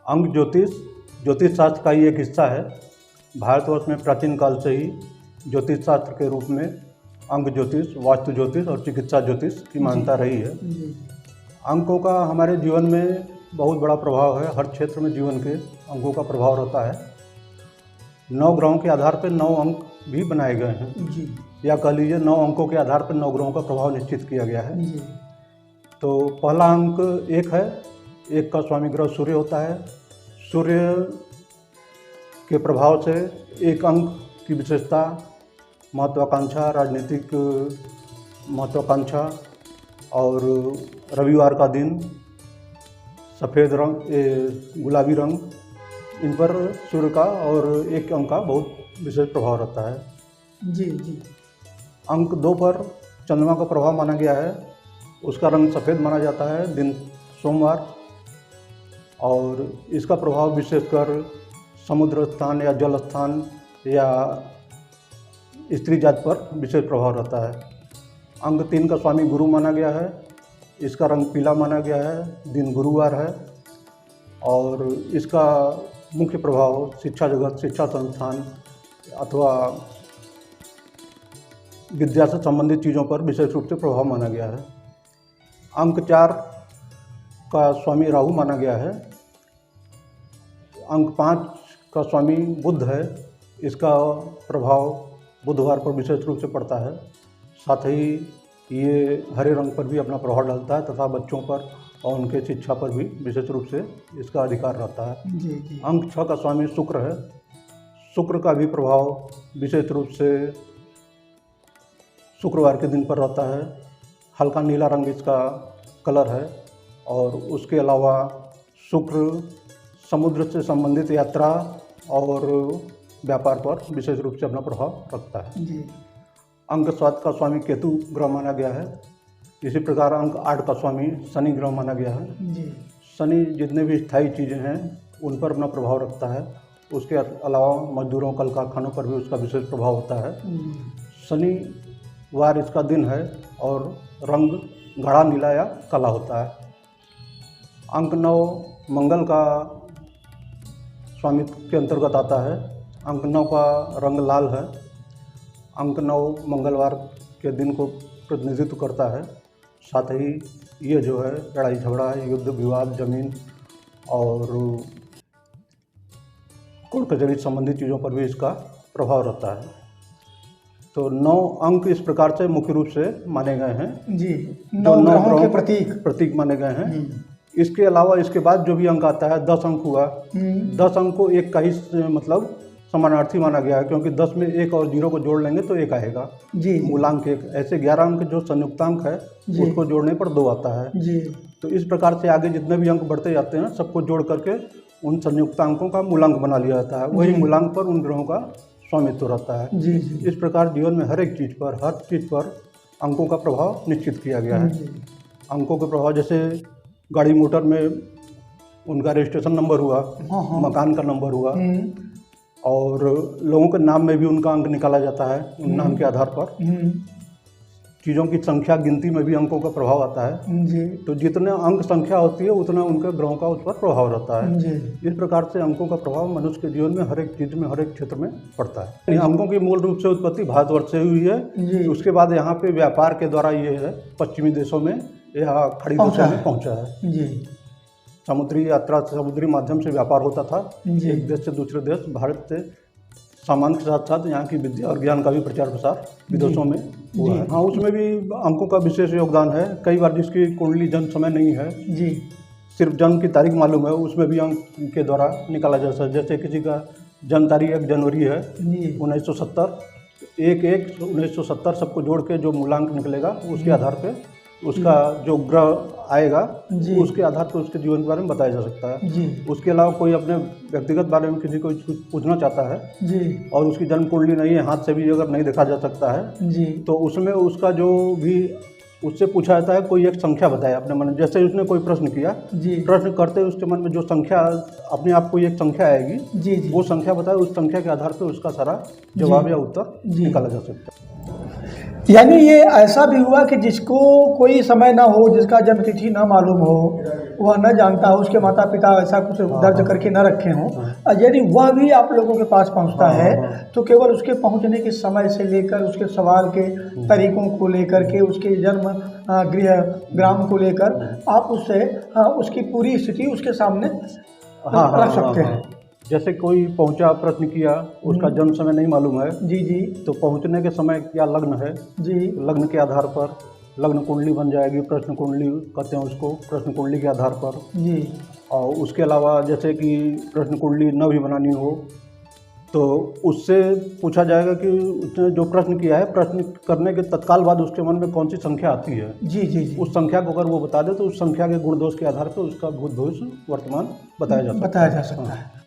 अंक ज्योतिष शास्त्र का ही एक हिस्सा है। भारतवर्ष में प्राचीन काल से ही ज्योतिष शास्त्र के रूप में अंक ज्योतिष, वास्तु ज्योतिष और चिकित्सा ज्योतिष की मान्यता रही है। अंकों का हमारे जीवन में बहुत बड़ा प्रभाव है। हर क्षेत्र में जीवन के अंकों का प्रभाव रहता है। 9 ग्रहों के आधार पर 9 अंक भी बनाए गए हैं जी। या कह लीजिए 9 अंकों के आधार पर 9 ग्रहों का प्रभाव निश्चित किया गया है जी। तो पहला अंक 1 है। 1 का स्वामी ग्रह सूर्य होता है। सूर्य के प्रभाव से एक अंक की विशेषता महत्वाकांक्षा, राजनीतिक महत्वाकांक्षा और रविवार का दिन, सफ़ेद रंग, गुलाबी रंग, इन पर सूर्य का और एक अंक का बहुत विशेष प्रभाव रहता है जी जी। अंक 2 पर चंद्रमा का प्रभाव माना गया है। उसका रंग सफ़ेद माना जाता है, दिन सोमवार, और इसका प्रभाव विशेषकर समुद्र स्थान या जल स्थान या स्त्री जाति पर विशेष प्रभाव रहता है। अंक 3 का स्वामी गुरु माना गया है। इसका रंग पीला माना गया है, दिन गुरुवार है, और इसका मुख्य प्रभाव शिक्षा जगत, शिक्षा संस्थान अथवा विद्या से संबंधित चीज़ों पर विशेष रूप से प्रभाव माना गया है। अंक 4 का स्वामी राहु माना गया है। अंक 5 का स्वामी बुध है। इसका प्रभाव बुधवार पर विशेष रूप से पड़ता है। साथ ही ये हरे रंग पर भी अपना प्रभाव डालता है तथा बच्चों पर और उनके शिक्षा पर भी विशेष रूप से इसका अधिकार रहता है जी जी। अंक 6 का स्वामी शुक्र है। शुक्र का भी प्रभाव विशेष रूप से शुक्रवार के दिन पर रहता है। हल्का नीला रंग इसका कलर है, और उसके अलावा शुक्र समुद्र से संबंधित यात्रा और व्यापार पर विशेष रूप से अपना प्रभाव रखता है जी। अंक 7 का स्वामी केतु ग्रह माना गया है। इसी प्रकार अंक 8 का स्वामी शनि ग्रह माना गया है जी। शनि जितने भी स्थायी चीज़ें हैं उन पर अपना प्रभाव रखता है। उसके अलावा मजदूरों, कल कारखानों पर भी उसका विशेष प्रभाव होता है। शनिवार इसका दिन है और रंग गाढ़ा नीला या काला होता है। अंक 9 मंगल का स्वामित्व के अंतर्गत आता है। अंक 9 का रंग लाल है। अंक 9 मंगलवार के दिन को प्रतिनिधित्व करता है। साथ ही ये जो है लड़ाई झगड़ा, युद्ध, विवाद, जमीन और कोर्ट कचहरी संबंधित चीज़ों पर भी इसका प्रभाव रहता है। तो 9 अंक इस प्रकार से मुख्य रूप से माने गए हैं जी। 9 ग्रहों के प्रतीक माने गए हैं। इसके अलावा इसके बाद जो भी अंक आता है 10 अंक हुआ। 10 अंक को एक का ही मतलब समानार्थी माना गया है, क्योंकि 10 में 1 और 0 को जोड़ लेंगे तो 1 आएगा जी। मूलांक 1। ऐसे 11 अंक जो संयुक्तांक है उसको जोड़ने पर 2 आता है जी। तो इस प्रकार से आगे जितने भी अंक बढ़ते जाते हैं सबको जोड़ करके उन संयुक्तांकों का मूलांक बना लिया जाता है। वही मूलांक पर उन ग्रहों का स्वामित्व रहता है जी जी। इस प्रकार जीवन में हर चीज़ पर अंकों का प्रभाव निश्चित किया गया है। अंकों के प्रभाव जैसे गाड़ी मोटर में उनका रजिस्ट्रेशन नंबर हुआ, मकान का नंबर हुआ, और लोगों के नाम में भी उनका अंक निकाला जाता है। उन नाम के आधार पर चीज़ों की संख्या गिनती में भी अंकों का प्रभाव आता है जी। तो जितने अंक संख्या होती है उतना उनके ग्रहों का उस पर प्रभाव रहता है जी। इस प्रकार से अंकों का प्रभाव मनुष्य के जीवन में हर एक चीज़ में, हर एक क्षेत्र में पड़ता है। अंकों की मूल रूप से उत्पत्ति भारतवर्ष से हुई है जी। उसके बाद यहाँ पे व्यापार के द्वारा ये है पश्चिमी देशों में, यह खड़ी देशों में पहुँचा है जी। समुद्री यात्रा, समुद्री माध्यम से व्यापार होता था एक देश से दूसरे देश। भारत से सामान के साथ साथ यहाँ की विद्या और ज्ञान का भी प्रचार प्रसार विदेशों में हुआ है। हाँ, उसमें भी अंकों का विशेष योगदान है। कई बार जिसकी कुंडली जन्म समय नहीं है जी, सिर्फ जन्म की तारीख मालूम है, उसमें भी अंक के द्वारा निकाला जा सकता है। जैसे किसी का जन्म तारीख 1 जनवरी है 1970, 1/1/1970 सबको जोड़ के जो मूलांक निकलेगा उसके आधार पे उसका जो ग्रह आएगा उसके आधार पर उसके जीवन के बारे में बताया जा सकता है जी। उसके अलावा कोई अपने व्यक्तिगत बारे में किसी को पूछना चाहता है जी, और उसकी जन्म कुंडली नहीं है, हाथ से भी अगर नहीं देखा जा सकता है जी, तो उसमें उसका जो भी उससे पूछा जाता है कोई एक संख्या बताए अपने मन में। जैसे उसने कोई प्रश्न किया जी, प्रश्न करते उसके मन में जो संख्या अपने आप कोई एक संख्या आएगी जी, जी, वो संख्या बताए, उस संख्या के आधार पर उसका सारा जवाब या उत्तर निकाला जा सकता है। यानी ये ऐसा भी हुआ कि जिसको कोई समय ना हो, जिसका जन्म तिथि ना मालूम हो, वह न जानता हो, उसके माता पिता ऐसा कुछ दर्ज करके न रखे हों, और यदि वह भी आप लोगों के पास पहुंचता है तो केवल उसके पहुंचने के समय से लेकर उसके सवाल के तरीकों को लेकर के, उसके जन्म गृह ग्राम को लेकर आप उससे उसकी पूरी स्थिति उसके सामने रख सकते हैं। जैसे कोई पहुंचा, प्रश्न किया, उसका जन्म समय नहीं मालूम है जी जी, तो पहुंचने के समय क्या लग्न है जी, लग्न के आधार पर लग्न कुंडली बन जाएगी, प्रश्न कुंडली कहते हैं उसको, प्रश्न कुंडली के आधार पर जी। और उसके अलावा जैसे कि प्रश्न कुंडली न भी बनानी हो तो उससे पूछा जाएगा कि उसने जो प्रश्न किया है, प्रश्न करने के तत्काल बाद उसके मन में कौन सी संख्या आती है। जी जी जी। उस संख्या को अगर वो बता दे तो उस संख्या के गुण दोष के आधार पर उसका भूत भविष्य वर्तमान बताया जा सकता है।